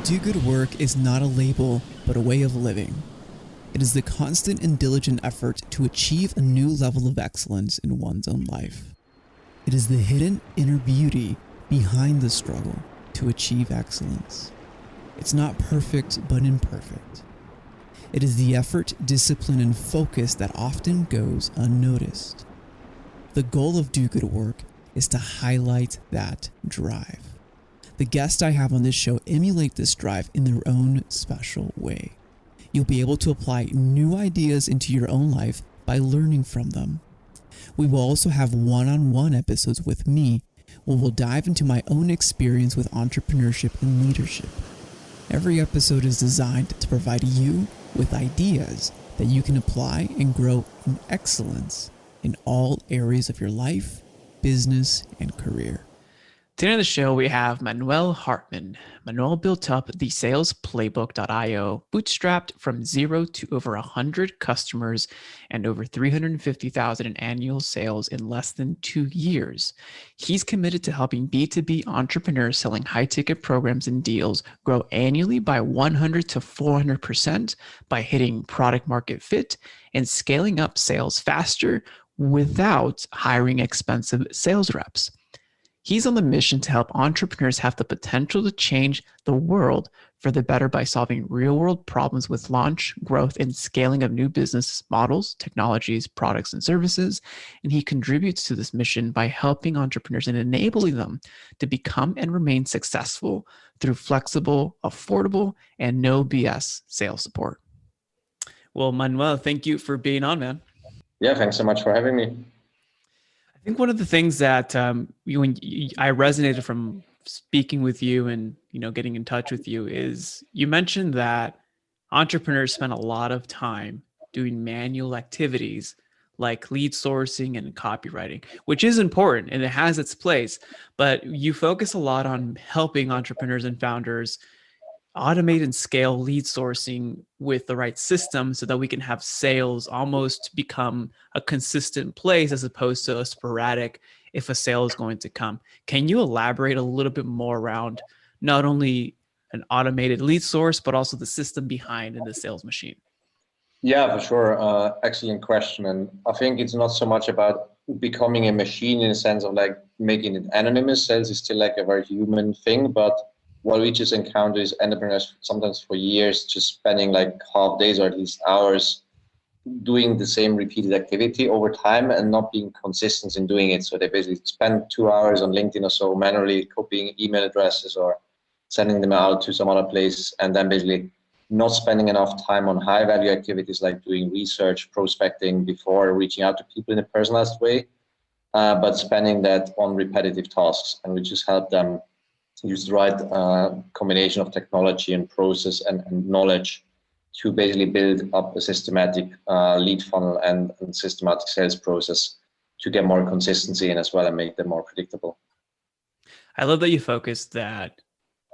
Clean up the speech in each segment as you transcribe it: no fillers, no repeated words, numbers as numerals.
Do good work is not a label, but a way of living. It is the constant and diligent effort to achieve a new level of excellence in one's own life. It is the hidden inner beauty behind the struggle to achieve excellence. It's not perfect, but imperfect. It is the effort, discipline, and focus that often goes unnoticed. The goal of Do Good Work is to highlight that drive. The guests I have on this show emulate this drive in their own special way. You'll be able to apply new ideas into your own life by learning from them. We will also have one-on-one episodes with me where we'll dive into my own experience with entrepreneurship and leadership. Every episode is designed to provide you with ideas that you can apply and grow in excellence in all areas of your life, business, and career. Today on the show, we have Manuel Hartmann. Manuel built up the SalesPlaybook.io, bootstrapped from 0 to over 100 customers and over 350,000 in annual sales in less than 2 years. He's committed to helping B2B entrepreneurs selling high-ticket programs and deals grow annually by 100 to 400% by hitting product market fit and scaling up sales faster without hiring expensive sales reps. He's on the mission to help entrepreneurs have the potential to change the world for the better by solving real-world problems with launch, growth, and scaling of new business models, technologies, products, and services. And he contributes to this mission by helping entrepreneurs and enabling them to become and remain successful through flexible, affordable, and no BS sales support. Well, Manuel, thank you for being on, man. Yeah, thanks so much for having me. I think one of the things that I resonated from speaking with you and getting in touch with you is you mentioned that entrepreneurs spend a lot of time doing manual activities like lead sourcing and copywriting, which is important and it has its place, but you focus a lot on helping entrepreneurs and founders automate and scale lead sourcing with the right system so that we can have sales almost become a consistent place as opposed to a sporadic if a sale is going to come. Can you elaborate a little bit more around not only an automated lead source, but also the system behind in the sales machine? Yeah, for sure. Excellent question. And I think it's not so much about becoming a machine in the sense of like making it anonymous. Sales is still like a very human thing, but what we just encounter is entrepreneurs sometimes for years just spending like half days or at least hours doing the same repeated activity over time and not being consistent in doing it. So they basically spend 2 hours on LinkedIn or so manually copying email addresses or sending them out to some other place, and then basically not spending enough time on high value activities like doing research, prospecting before reaching out to people in a personalized way, but spending that on repetitive tasks. And we just help them use the right combination of technology and process and knowledge to basically build up a systematic lead funnel and systematic sales process to get more consistency in as well and make them more predictable. I love that you focused that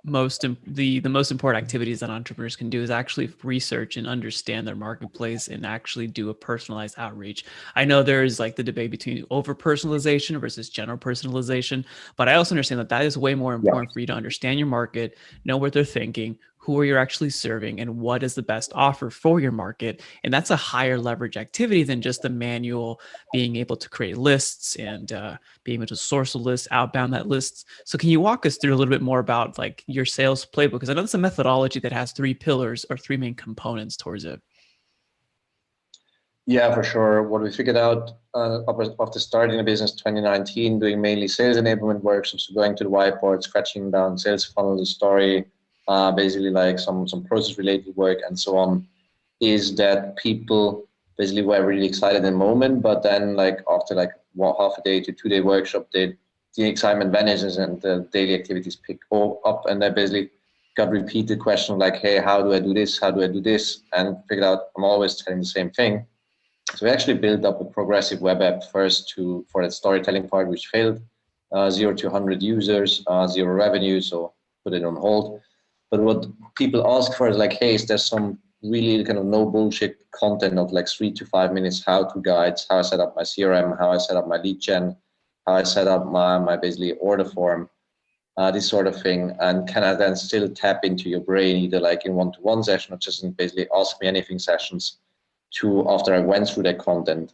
the most important activities that entrepreneurs can do is actually research and understand their marketplace and actually do a personalized outreach. I know there's like the debate between over personalization versus general personalization, but I also understand that is way more important for you to understand your market, know what they're thinking, who are you actually serving, and what is the best offer for your market. And that's a higher leverage activity than just the manual being able to create lists and being able to source a list, outbound that list. So can you walk us through a little bit more about like your sales playbook? Because I know it's a methodology that has 3 pillars or 3 main components towards it. Yeah, for sure. What we figured out after starting the business 2019, doing mainly sales enablement workshops, going to the whiteboard, scratching down sales funnel, the story, basically like some process related work and so on, is that people basically were really excited in the moment, but then like after like half a day to 2 day workshop, the excitement vanishes and the daily activities pick up, and they basically got repeated questions like, hey, how do I do this? How do I do this? And figured out I'm always telling the same thing. So we actually built up a progressive web app first for that storytelling part, which failed, 0 to 100 users, 0 revenue, so put it on hold. But what people ask for is like, hey, is there some really kind of no bullshit content of like 3 to 5 minutes how-to guides, how I set up my CRM, how I set up my lead gen, how I set up my basically order form, this sort of thing, and can I then still tap into your brain either like in one-to-one session or just in basically ask me anything sessions to after I went through that content.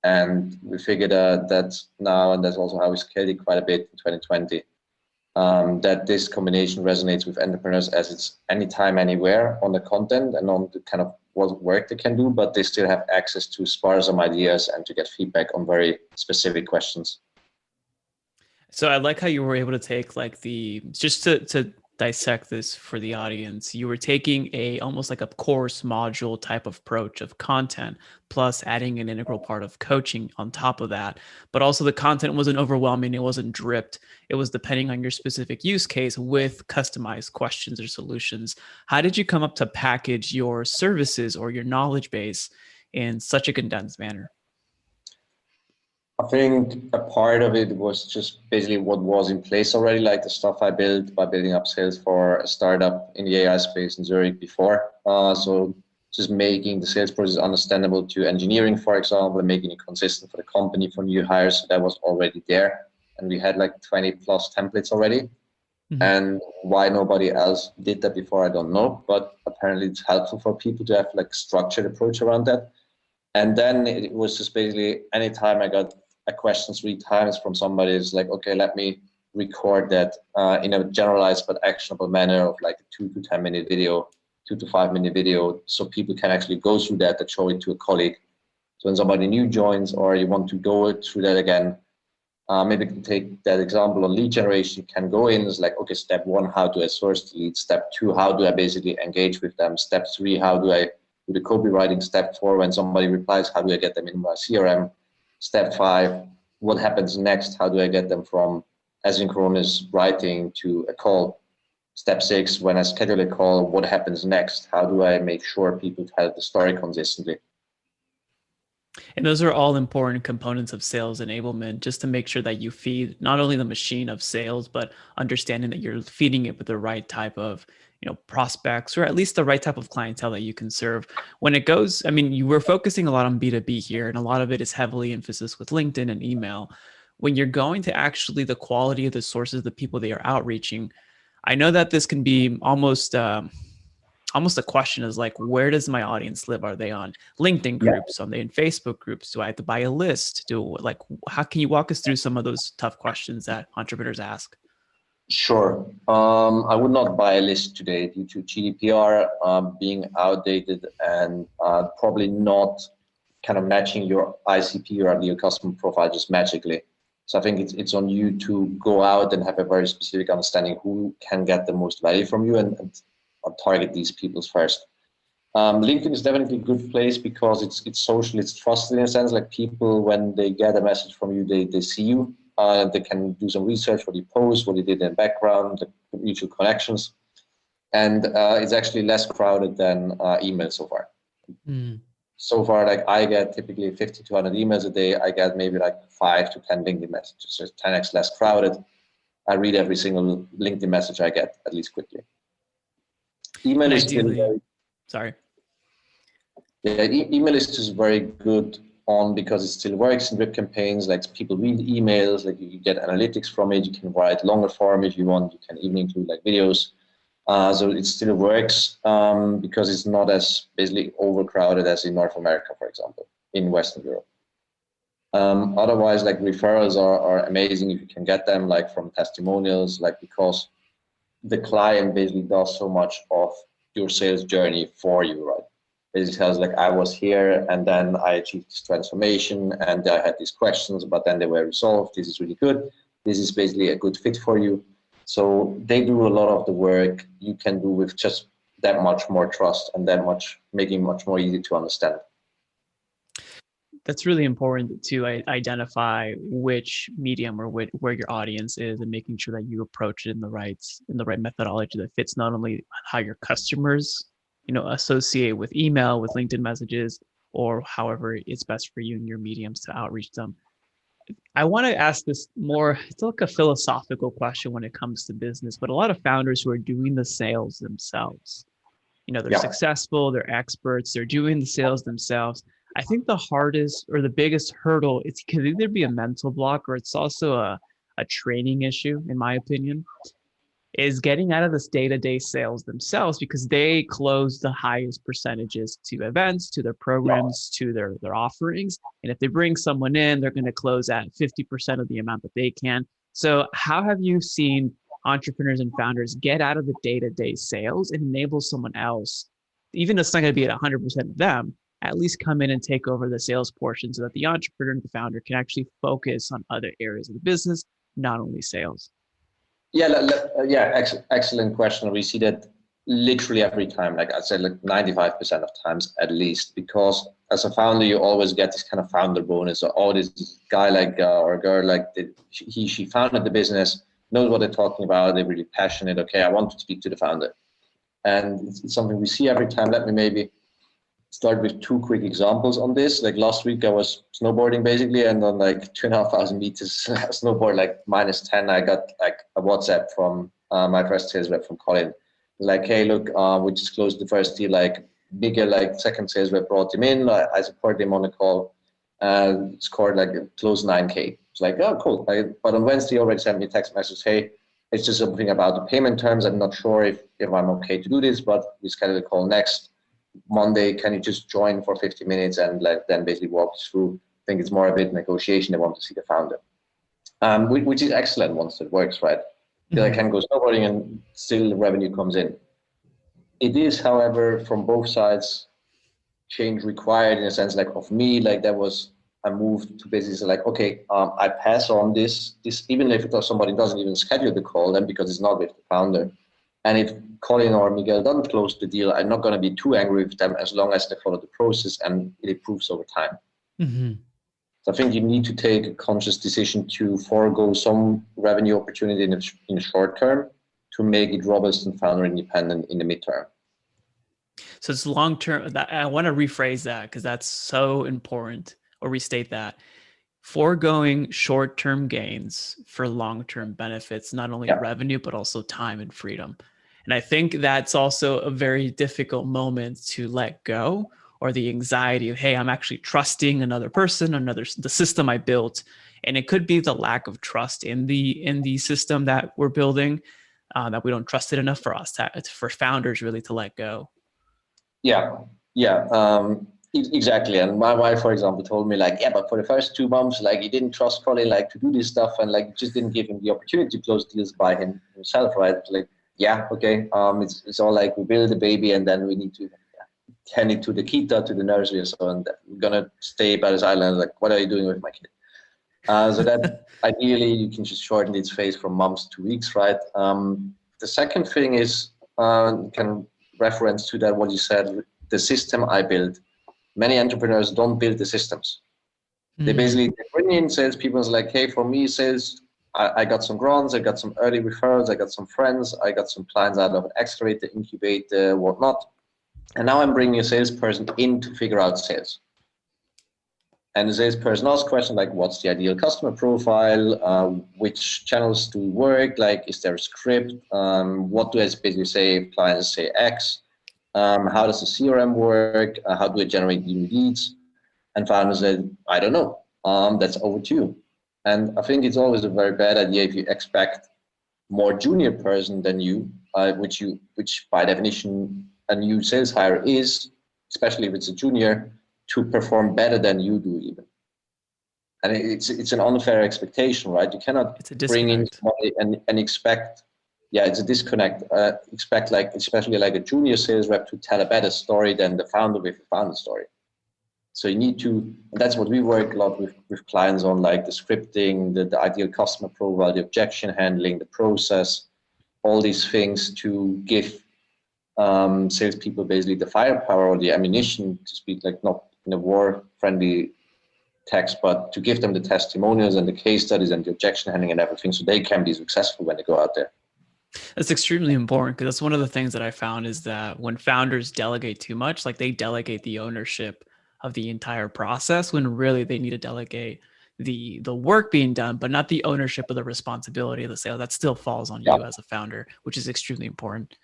And we figured that now, and that's also how we scaled it quite a bit in 2020, that this combination resonates with entrepreneurs as it's anytime, anywhere on the content and on the kind of what work they can do, but they still have access to spar some ideas and to get feedback on very specific questions. So I like how you were able to take like just to dissect this for the audience, you were taking almost like a course module type of approach of content, plus adding an integral part of coaching on top of that. But also the content wasn't overwhelming. It wasn't dripped. It was depending on your specific use case with customized questions or solutions. How did you come up to package your services or your knowledge base in such a condensed manner? I think a part of it was just basically what was in place already, like the stuff I built by building up sales for a startup in the AI space in Zurich before. So just making the sales process understandable to engineering, for example, and making it consistent for the company, for new hires. So that was already there. And we had like 20 plus templates already. Mm-hmm. And why nobody else did that before, I don't know. But apparently it's helpful for people to have like structured approach around that. And then it was just basically anytime I got a question 3 times from somebody, is like, okay, let me record that in a generalized but actionable manner of like a 2 to 10 minute video, 2 to 5 minute video, so people can actually go through that and show it to a colleague. So when somebody new joins or you want to go through that again, maybe you can take that example on lead generation. You can go in, it's like, okay, step 1, how do I source the lead? Step 2, how do I basically engage with them? Step 3, how do I do the copywriting? Step 4, when somebody replies, how do I get them in my CRM? Step 5, what happens next? How do I get them from asynchronous writing to a call? Step 6, when I schedule a call, what happens next? How do I make sure people tell the story consistently? And those are all important components of sales enablement, just to make sure that you feed not only the machine of sales, but understanding that you're feeding it with the right type of prospects, or at least the right type of clientele that you can serve. When it goes, I mean, you were focusing a lot on B2B here, and a lot of it is heavily emphasis with LinkedIn and email. When you're going to actually the quality of the sources, the people they are outreaching, I know that this can be almost a question is like, where does my audience live? Are they on LinkedIn groups? Are they in Facebook groups? Do I have to buy a list? How can you walk us through some of those tough questions that entrepreneurs ask? Sure. I would not buy a list today due to GDPR being outdated and probably not kind of matching your ICP or your customer profile just magically. So I think it's on you to go out and have a very specific understanding who can get the most value from you and target these people first. LinkedIn is definitely a good place because it's social, it's trusted in a sense. Like people, when they get a message from you, they see you. They can do some research, what you post, what you did in the background, the mutual connections. And it's actually less crowded than email so far. Mm. So far, like I get typically 50 to 100 emails a day. I get maybe like 5 to 10 LinkedIn messages. So it's 10x less crowded. I read every single LinkedIn message I get, at least quickly. Email is still very, sorry. Yeah, email is just very good on because it still works in drip campaigns. Like people read emails, like you get analytics from it. You can write longer form if you want. You can even include like videos. So it still works because it's not as basically overcrowded as in North America, for example, in Western Europe. Otherwise, like referrals are amazing if you can get them, like from testimonials, like because the client basically does so much of your sales journey for you, right? Basically tells like, I was here and then I achieved this transformation and I had these questions, but then they were resolved. This is really good. This is basically a good fit for you. So they do a lot of the work you can do with just that much more trust and that much, making much more easy to understand. That's really important to identify which medium or where your audience is, and making sure that you approach it in the right methodology that fits not only how your customers, associate with email, with LinkedIn messages, or however it's best for you and your mediums to outreach them. I want to ask this more, it's like a philosophical question when it comes to business, but a lot of founders who are doing the sales themselves, they're successful, they're experts, they're doing the sales themselves. I think the hardest or the biggest hurdle, it could either be a mental block or it's also a a training issue, in my opinion, is getting out of this day-to-day sales themselves, because they close the highest percentages to events, to their programs, to their offerings. And if they bring someone in, they're going to close at 50% of the amount that they can. So how have you seen entrepreneurs and founders get out of the day-to-day sales and enable someone else, even if it's not going to be at 100% of them, at least come in and take over the sales portion, so that the entrepreneur and the founder can actually focus on other areas of the business, not only sales? Yeah, excellent question. We see that literally every time, like I'd say like 95% of times at least, because as a founder, you always get this kind of founder bonus, or oh, this guy or girl, like she founded the business, knows what they're talking about, they're really passionate. Okay, I want to speak to the founder. And it's something we see every time. Let me maybe start with two quick examples on this. Like last week I was snowboarding basically, and on like 2,500 meters snowboard, like -10, I got like a WhatsApp from my first sales rep from Colin. Like, hey, look, we just closed the first deal, like bigger, like second sales rep brought him in. I support him on the call, scored like close 9K. It's like, oh, cool. But on Wednesday, he already sent me a text message, hey, it's just something about the payment terms. I'm not sure if I'm okay to do this, but we schedule a call next Monday. Can you just join for 50 minutes and then basically walk us through? I think it's more a bit negotiation. They want to see the founder, which is excellent once it works, right? Mm-hmm. I can go snowboarding and still revenue comes in. It is, however, from both sides, change required in a sense, like of me, like there was a move to basically say like, okay, I pass on this, even if somebody doesn't even schedule the call, then because it's not with the founder. And if Colin or Miguel doesn't close the deal, I'm not going to be too angry with them as long as they follow the process and it improves over time. Mm-hmm. So I think you need to take a conscious decision to forego some revenue opportunity in the short term to make it robust and founder independent in the midterm. So it's long term. I want to rephrase that because that's so important, or restate that. Foregoing short-term gains for long-term benefits, not only revenue, but also time and freedom. And I think that's also a very difficult moment to let go, or the anxiety of, hey, I'm actually trusting another person, the system I built. And it could be the lack of trust in the system that we're building, that we don't trust it enough for us, for founders really to let go. Exactly. And my wife, for example, told me like, but for the first 2 months, like you didn't trust Colin like to do this stuff, and like just didn't give him the opportunity to close deals by himself, right? Like, okay. It's all like we build a baby and then we need to tend it to the kita, to the nursery, and so on. We're gonna stay by this island. Like, what are you doing with my kid? So that ideally you can just shorten its phase from months to weeks, right? The second thing is can reference to that what you said, the system I built. Many entrepreneurs don't build the systems. Mm-hmm. They basically bring in salespeople and it's like, hey, for me, sales, I got some grants, I got some early referrals, I got some friends, I got some clients out of an accelerator, incubator, whatnot. And now I'm bringing a salesperson in to figure out sales. And the salesperson asks questions like, what's the ideal customer profile? Which channels do we work? Like, is there a script? What do I basically say if clients say X? How does the CRM work? How do I generate new leads? And founders said, I don't know. That's over to you. And I think it's always a very bad idea if you expect more junior person than you, which by definition a new sales hire is, especially if it's a junior, to perform better than you do even. And it's an unfair expectation, right? You cannot bring in somebody and expect. Yeah, it's a disconnect. Expect like, especially like a junior sales rep to tell a better story than the founder with a founder story. So you need to, and that's what we work a lot with clients on, like the scripting, the ideal customer profile, the objection handling, the process, all these things to give salespeople basically the firepower or the ammunition, to speak like not in a war-friendly text, but to give them the testimonials and the case studies and the objection handling and everything so they can be successful when they go out there. That's extremely important, because that's one of the things that I found is that when founders delegate too much, like they delegate the ownership of the entire process, when really they need to delegate the work being done, but not the ownership of the responsibility of the sale. That still falls on you as a founder, which is extremely important.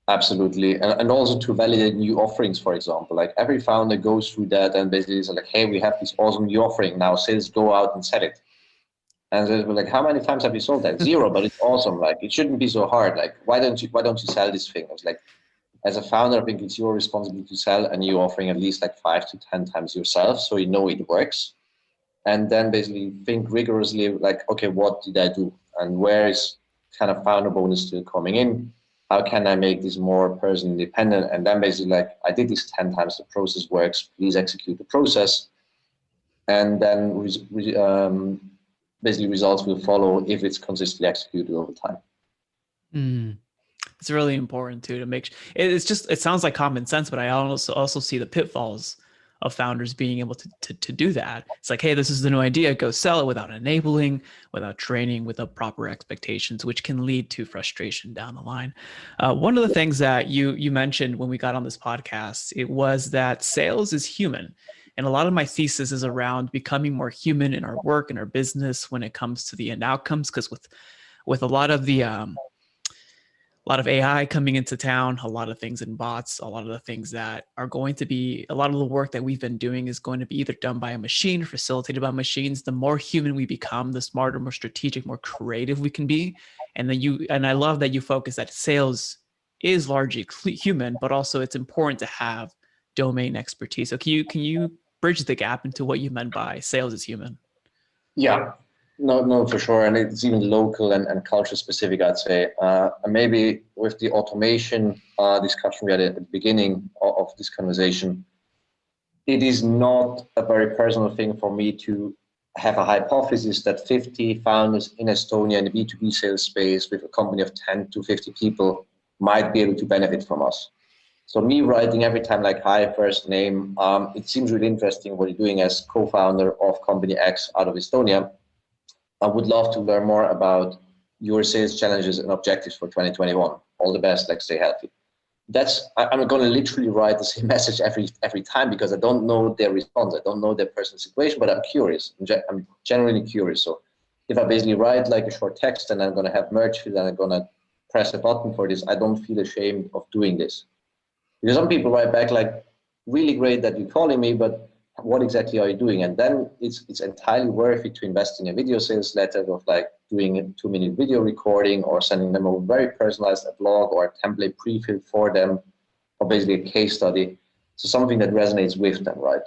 Absolutely. And also to validate new offerings, for example, like every founder goes through that and basically is like, hey, we have this awesome new offering now, sales, go out and sell it. And they were like, how many times have you sold that? Zero, but it's awesome. Like, it shouldn't be so hard. Like, why don't you sell this thing? I was like, as a founder, I think it's your responsibility to sell, and you're offering at least like 5 to 10 times yourself, so you know it works. And then basically think rigorously, like, okay, what did I do? And where is kind of founder bonus still coming in? How can I make this more person independent? And then basically like, I did this 10 times, the process works, please execute the process. And then basically results will follow if it's consistently executed over time. It's really important too to make it's just, it sounds like common sense, but I also see the pitfalls of founders being able to do that. It's like, hey, this is the new idea, go sell it without enabling, without training, without proper expectations, which can lead to frustration down the line. One of the things that you mentioned when we got on this podcast, it was that sales is human. And a lot of my thesis is around becoming more human in our work and our business when it comes to the end outcomes. Because with a lot of AI coming into town, a lot of things in bots, a lot of the things that are going to be, a lot of the work that we've been doing is going to be either done by a machine or facilitated by machines. The more human we become, the smarter, more strategic, more creative we can be. And I love that you focus that sales is largely human, but also it's important to have domain expertise. So can you bridge the gap into what you meant by sales is human? Yeah, no, for sure. And it's even local and culture specific, I'd say. And maybe with the automation discussion we had at the beginning of this conversation, it is not a very personal thing for me to have a hypothesis that 50 founders in Estonia in the B2B sales space with a company of 10 to 50 people might be able to benefit from us. So me writing every time like, hi, first name, it seems really interesting what you're doing as co-founder of company X out of Estonia. I would love to learn more about your sales challenges and objectives for 2021. All the best, like stay healthy. I'm going to literally write the same message every time because I don't know their response. I don't know their personal situation, but I'm curious. I'm genuinely curious. So if I basically write like a short text and I'm going to have merge field and I'm going to press a button for this, I don't feel ashamed of doing this. Because some people write back like, really great that you're calling me, but what exactly are you doing? And then it's entirely worth it to invest in a video sales letter of like doing a 2-minute video recording or sending them a very personalized blog or a template pre-filled for them, or basically a case study. So something that resonates with them, right?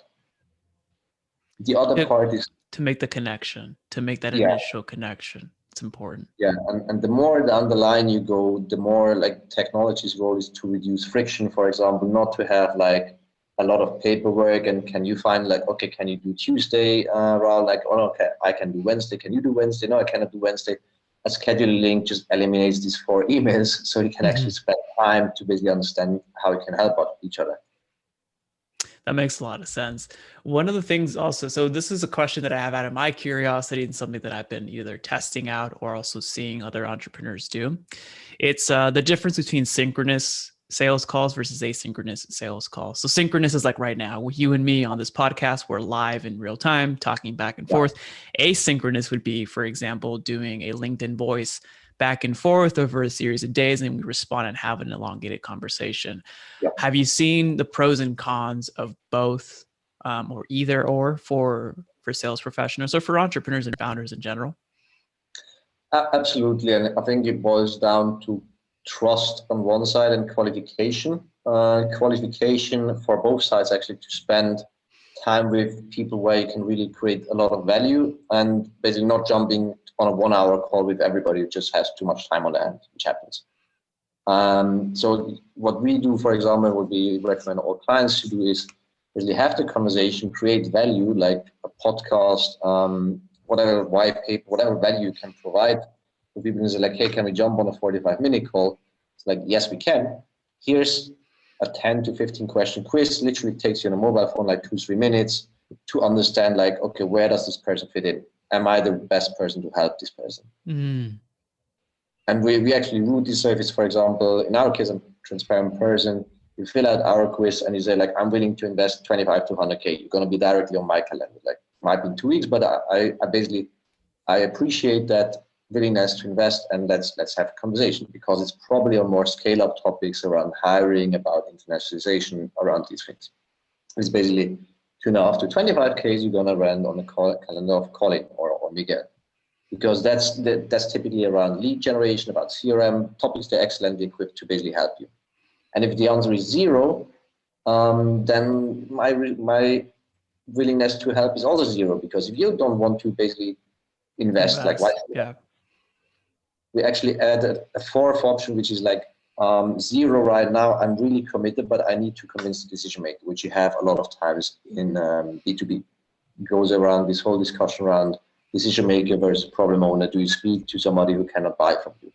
The other part is to make the connection, to make that initial connection. It's important. Yeah, and the more down the line you go, the more like technology's role is to reduce friction, for example, not to have like a lot of paperwork. And can you find like, okay, can you do Tuesday? Rather like, oh, okay, I can do Wednesday. Can you do Wednesday? No, I cannot do Wednesday. A scheduling link just eliminates these 4 emails, so you can actually spend time to basically understand how you can help out each other. That makes a lot of sense. One of the things also, so this is a question that I have out of my curiosity and something that I've been either testing out or also seeing other entrepreneurs do. It's the difference between synchronous sales calls versus asynchronous sales calls. So synchronous is like right now with you and me on this podcast, we're live in real time, talking back and forth. Asynchronous would be, for example, doing a LinkedIn voice back and forth over a series of days, and we respond and have an elongated conversation. Yeah. Have you seen the pros and cons of both, or either or for sales professionals or for entrepreneurs and founders in general? Absolutely, and I think it boils down to trust on one side and qualification. Qualification for both sides actually to spend time with people where you can really create a lot of value, and basically not jumping on a 1-hour call with everybody who just has too much time on the hand, which happens. So what we do, for example, what we recommend all clients to do is really have the conversation, create value, like a podcast, whatever white paper, whatever value you can provide. So people is like, hey, can we jump on a 45-minute call? It's like, yes, we can. Here's a 10 to 15 question quiz. Literally takes you on a mobile phone like 2-3 minutes to understand like, okay, where does this person fit in? Am I the best person to help this person? And we actually route this service, for example, in our case, I'm a transparent person. You fill out our quiz and you say like, I'm willing to invest 25 to 100K. You're going to be directly on my calendar. Like, might be in 2 weeks, but I basically, I appreciate that willingness to invest, and let's have a conversation, because it's probably on more scale up topics around hiring, about internationalization, around these things. It's basically 2.5 to 25K you're going to run on the calendar of Colin or Miguel. because that's typically around lead generation, about CRM topics. They're excellently equipped to basically help you. And if the answer is zero, then my willingness to help is also zero, because if you don't want to basically invest. Like, why? Yeah. We actually add a fourth option, which is like zero right now. I'm really committed, but I need to convince the decision maker, which you have a lot of times in B2B. It goes around this whole discussion around decision maker versus problem owner. Do you speak to somebody who cannot buy from you?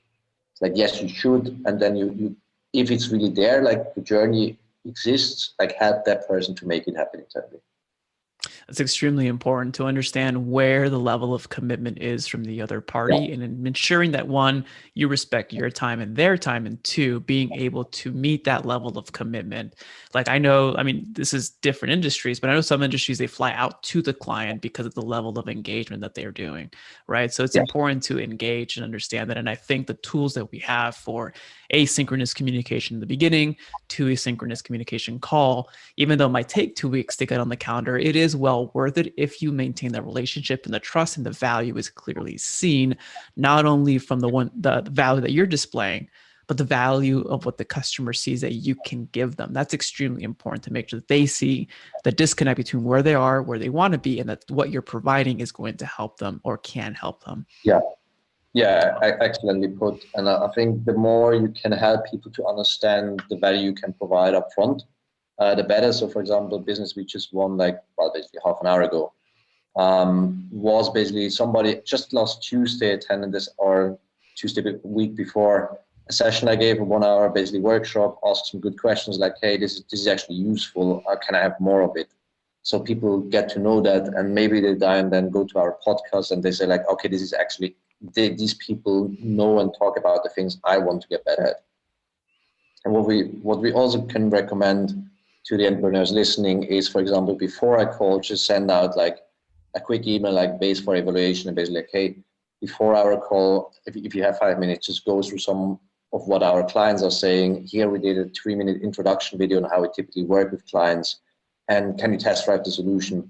It's like, yes, you should. And then you if it's really there, like the journey exists, like help that person to make it happen internally. It's extremely important to understand where the level of commitment is from the other party, and ensuring that, one, you respect your time and their time, and two, being able to meet that level of commitment. Like, I know, I mean, this is different industries, but I know some industries, they fly out to the client because of the level of engagement that they're doing, right? So it's important to engage and understand that. And I think the tools that we have for asynchronous communication in the beginning to asynchronous communication call, even though it might take 2 weeks to get on the calendar, it is well worth it if you maintain that relationship and the trust and the value is clearly seen, not only from the value that you're displaying, but the value of what the customer sees that you can give them. That's extremely important to make sure that they see the disconnect between where they are, where they want to be, and that what you're providing is going to help them or can help them. Yeah, excellently put. And I think the more you can help people to understand the value you can provide up front, the better. So, for example, business we just won, basically half an hour ago, was basically somebody just last Tuesday attended this, or Tuesday week before, a session I gave, a 1 hour basically workshop, asked some good questions like, hey, this is actually useful. Can I have more of it? So people get to know that, and maybe they then go to our podcast and they say like, okay, this is actually, these people know and talk about the things I want to get better at. And what we also can recommend to the entrepreneurs listening is, for example, before I call, just send out like a quick email, like base for evaluation, and basically like, hey, before our call, if you have 5 minutes, just go through some of what our clients are saying. Here we did a 3-minute introduction video on how we typically work with clients, and can you test drive the solution?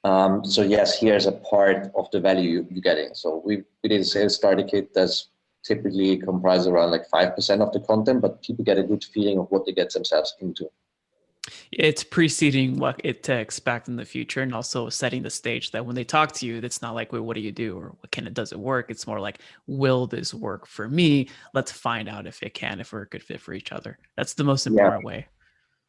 So yes, here's a part of the value you're getting. So we did a sales starter kit that's typically comprises around like 5% of the content, but people get a good feeling of what they get themselves into. It's preceding what to expect in the future, and also setting the stage that when they talk to you, it's not like, wait, what do you do? Or does it work? It's more like, will this work for me? Let's find out if it can, if we're a good fit for each other. That's the most important way.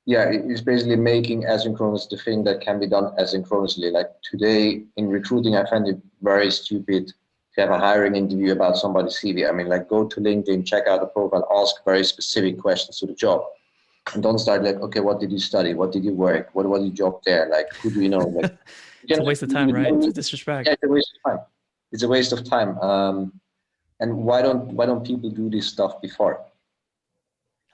Yeah, it's basically making asynchronous the thing that can be done asynchronously. Like today in recruiting, I find it very stupid to have a hiring interview about somebody's CV. I mean, like, go to LinkedIn, check out the profile, ask very specific questions to the job. And don't start like, okay, what did you study? What did you work? What was your job there? Like, who do you know? Like, it's a waste of time, right? It's a disrespect. Yeah, it's a waste of time. It's a waste of time. And why don't people do this stuff before?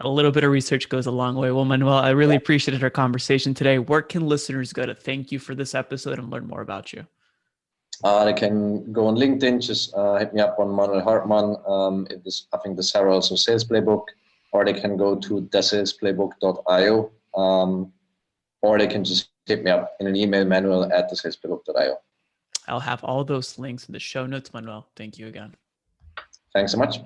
A little bit of research goes a long way. Well, Manuel, I really appreciated our conversation today. Where can listeners go to thank you for this episode and learn more about you? They can go on LinkedIn, just hit me up on Manuel Hartmann. I think the Sarah also SalesPlaybook, or they can go to thesalesplaybook.io, or they can just hit me up in an email, manuel@thesalesplaybook.io. I'll have all those links in the show notes, Manuel. Thank you again. Thanks so much.